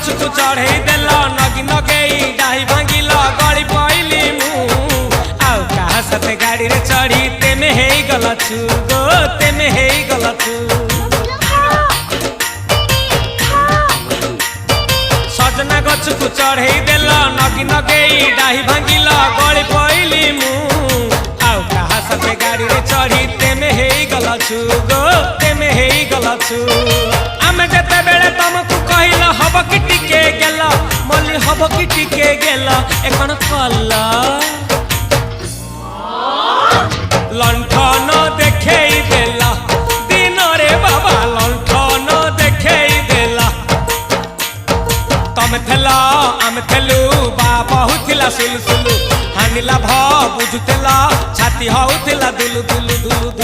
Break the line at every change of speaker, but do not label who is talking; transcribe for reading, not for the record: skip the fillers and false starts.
गछकु चढ़े देल नगी नगेई डाही भांगिल गली पइली मु आउ कहा साथे गाड़ी रे चढ़ी तेमे हेई गलछु गो तेमे हेई गलछु सजना गछकु चढ़े देल नगी नगेई डाही भांगिल गली पइली मु आउ कहा साथे गाड़ी रे चढ़ी तेमे हेई गलछु गो तेमे हेई गलछु आमे जते बेले तुमको कहिल हब कि टिके गेल मल्ली हब कि टिके गेल एखन कल लंठन देखेई देला दिन रे बाबा लंठन देखेई देला तमे थेला आमे थेलु बाबा हुथिला सुलु सुलु हानिला भ बुझुतेला छाती हउथिला दुलु दुलु दुलु